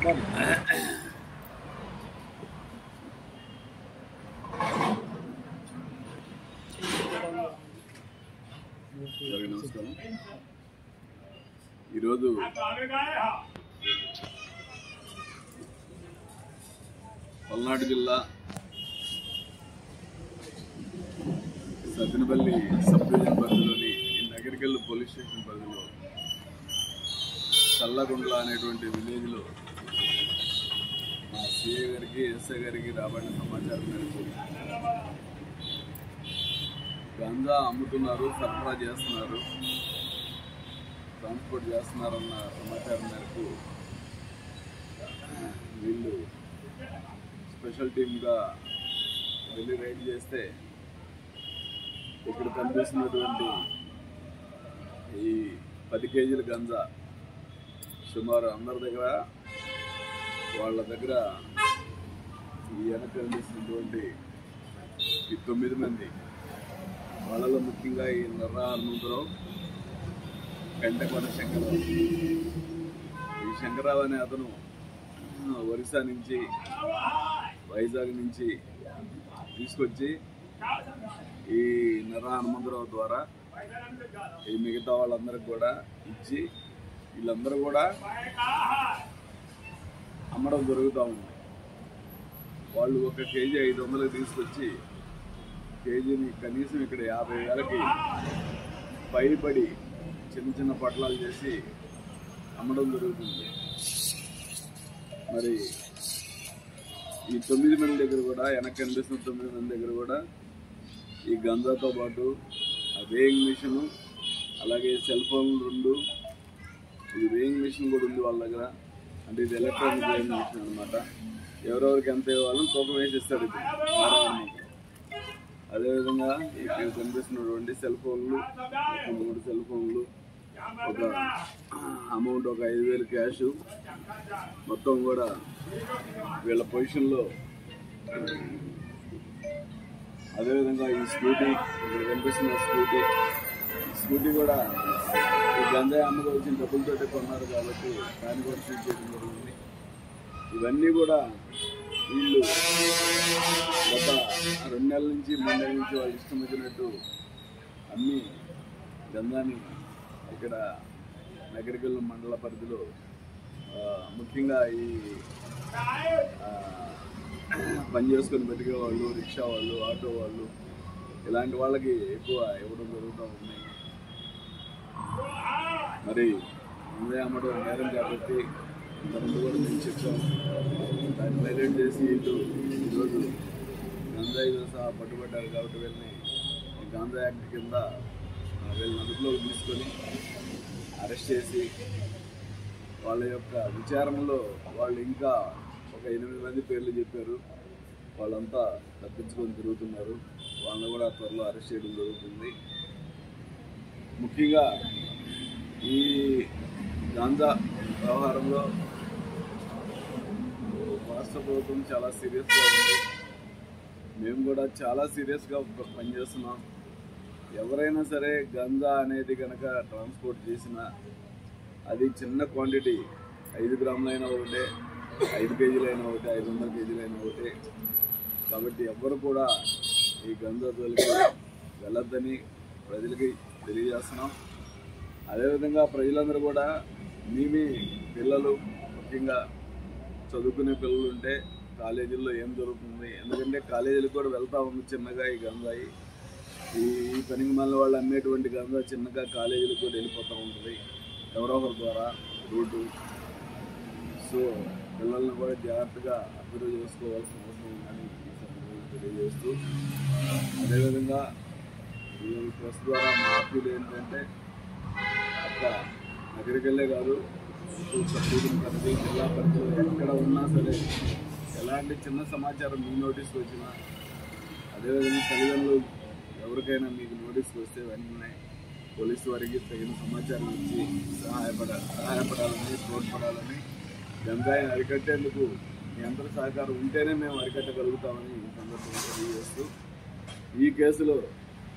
నమస్కారం. ఈరోజు పల్నాడు జిల్లా సత్తెనపల్లి సబ్ డివిజన్ పరిధిలోని నగరికల్ పోలీస్ స్టేషన్ పరిధిలో చల్లగుండ్ల అనేటువంటి విలేజ్లో మా సిఐ గారికి ఎస్ఐ గారికి రాబడిన సమాచారం మేరకు గంజా అమ్ముతున్నారు, సరఫరా చేస్తున్నారు, ట్రాన్స్పోర్ట్ చేస్తున్నారన్న సమాచారం మేరకు వీళ్ళు స్పెషల్ టీమ్గా వెళ్ళి రైడ్ చేస్తే ఇక్కడ కనిపిస్తున్నటువంటి ఈ 10 కేజీల గంజా సుమారు అందరి దగ్గర వాళ్ళ దగ్గర ఈ వెనక కనిపిస్తున్నటువంటి ఈ 9 మంది వాళ్ళలో ముఖ్యంగా ఈ నర్రా హనుమంతరావు, పెంటకొండ శంకరరావు. ఈ శంకరరావు అనే అతను ఒరిస్సా నుంచి వైజాగ్ నుంచి తీసుకొచ్చి ఈ నర్రా హనుమంతరావు ద్వారా ఈ మిగతా వాళ్ళందరికి కూడా ఇచ్చి వీళ్ళందరూ కూడా అమ్మడం జరుగుతూ ఉంది. వాళ్ళు 1 కేజీ 500కి తీసుకొచ్చి కేజీని కనీసం ఇక్కడ 50,000కి పైపడి చిన్న చిన్న పట్లాలు చేసి అమ్మడం జరుగుతుంది. మరి ఈ 9 మంది దగ్గర కూడా వెనక్కి కనిపిస్తున్న 9 మంది దగ్గర కూడా ఈ గంజాతో పాటు ఆ వేయింగ్ మిషన్, అలాగే సెల్ ఫోన్లు 2, ఇది వేయింగ్ మిషన్ కూడా ఉంది వాళ్ళ దగ్గర. అంటే ఇది ఎలక్ట్రానిక్ వేయింగ్ మిషన్ అనమాట. ఎవరెవరికి ఎంత ఇవ్వాలని తూకం వేసిస్తాడు ఇది. అదేవిధంగా ఇక్కడ కనిపిస్తున్నటువంటి సెల్ ఫోన్లు, 3 సెల్ ఫోన్లు, ఒక అమౌంట్ ఒక 5,000 క్యాష్, మొత్తం కూడా వీళ్ళ పొజిషన్లో. అదేవిధంగా ఈ స్కూటీ, ఇక్కడ కనిపిస్తున్న స్కూటీ కూడా ఈ గంజాయి అమ్మగా వచ్చిన డబ్బులతో కొన్నారు కాబట్టి దాన్ని కూడా సీజ్ చేయడం జరిగింది. ఇవన్నీ కూడా వీళ్ళు గత 2 నెలల నుంచి 3 నెలల నుంచి వాళ్ళు ఇష్టం వచ్చినట్టు అన్ని గంజాని ఇక్కడ నగరికల్ మండల పరిధిలో ముఖ్యంగా ఈ పని చేసుకొని బతికే వాళ్ళు, రిక్షా వాళ్ళు, ఆటో వాళ్ళు, ఇలాంటి వాళ్ళకి ఎక్కువ ఇవ్వడం జరుగుతూ ఉంది. మరి ముందే అమ్మడం నేరం కాబట్టి ఇంతకుముందు కూడా మేము చెప్పాం. దాన్ని హైలైట్ చేసి వీళ్ళు ఈరోజు గంజాయితో సహా పట్టుబడ్డారు కాబట్టి వీళ్ళని ఈ గాంజా యాక్ట్ కింద వీళ్ళని అదుపులోకి తీసుకొని అరెస్ట్ చేసి వాళ్ళ యొక్క విచారణలో వాళ్ళు ఇంకా ఒక 8 మంది పేర్లు చెప్పారు. వాళ్ళంతా తప్పించుకొని తిరుగుతున్నారు. వాళ్ళని కూడా త్వరలో అరెస్ట్ చేయడం జరుగుతుంది. ముఖ్యంగా ఈ గాంజా వ్యవహారంలో రాష్ట్ర ప్రభుత్వం చాలా సీరియస్గా ఉంది. మేము కూడా చాలా సీరియస్గా పనిచేస్తున్నాం. ఎవరైనా సరే గంజా అనేది కనుక ట్రాన్స్పోర్ట్ చేసినా అది చిన్న క్వాంటిటీ, 5 గ్రాములైనా ఒకటే, 5 కేజీలైనా ఒకటే, 500 కేజీలైనా ఒకటే. కాబట్టి ఎవ్వరు కూడా ఈ గంజా జోలికి వెళ్ళొద్దని ప్రజలకి తెలియజేస్తున్నాం. అదేవిధంగా ప్రజలందరూ కూడా మీ పిల్లలు, ముఖ్యంగా చదువుకునే పిల్లలు ఉంటే కాలేజీల్లో ఏం జరుగుతుంది, ఎందుకంటే కాలేజీలకు కూడా వెళ్తూ ఉంది చిన్నగా ఈ గంజాయి. ఈ పనికి మళ్ళీ వాళ్ళు అమ్మేటువంటి గంజా చిన్నగా కాలేజీలకు కూడా వెళ్ళిపోతూ ఉంటుంది ఎవరో ఒకరి ద్వారా రూటు. సో పిల్లల్ని కూడా జాగ్రత్తగా అబ్జర్వ్ చేసుకోవాల్సిన అవసరం ఉందని తెలియజేస్తూ, అదేవిధంగా ఈ ప్రెస్ ద్వారా మా అప్పీల్ ఏంటంటే అక్కడ నగరికల్లే కాదు, సబ్డివిజన్ పరిధి, జిల్లా పరిధిలో ఎక్కడ ఉన్నా సరే ఎలాంటి చిన్న సమాచారం మీ నోటీస్కి వచ్చినా, అదేవిధంగా తల్లిదండ్రులు ఎవరికైనా మీకు నోటీస్కి వస్తే వెంటనే పోలీసు వారికి తగిన సమాచారం ఇచ్చి సహాయపడాలని, తోడ్పడాలని, గంజాయిని అరికట్టేందుకు మీ అందరి సహకారం ఉంటేనే మేము అరికట్టగలుగుతామని ఈ సందర్భంగా తెలియజేస్తూ, ఈ కేసులో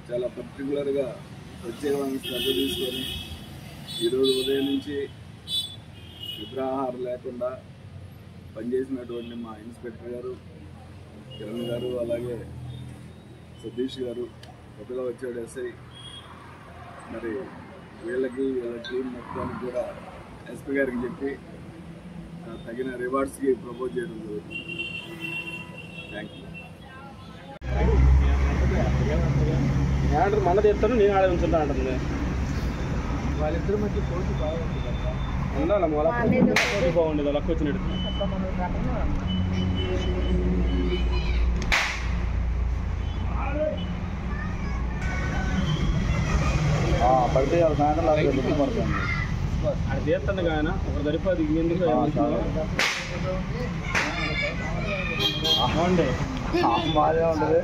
చాలా పర్టికులర్గా ప్రత్యేకమైన శ్రద్ధ తీసుకొని ఈరోజు ఉదయం నుంచి నిద్రాహారం లేకుండా పనిచేసినటువంటి మా ఇన్స్పెక్టర్ గారు కిరణ్ గారు, అలాగే సతీష్ గారు, కొత్తగా వచ్చాడు ఎస్ఐ, మరి వీళ్ళ టీం మొత్తానికి కూడా ఎస్పీ గారికి చెప్పి తగిన రివార్డ్స్కి ప్రపోజ్ చేయడం జరుగుతుంది. Thank you. ఆర్డర్ మన తెస్తాను, నేను ఆడ ఉంచుతా అంటుంది. వాళ్ళిద్దరి మధ్య పోటీ బాగుంటుంది కదా, ఉండాలి పోటీ బాగుండేది లక్క వచ్చినట్టు. పడితే సాయంత్రం అది తీస్తాను కానీ ఒక సరిపోదు ఎందుకు మాదే ఉంటుంది.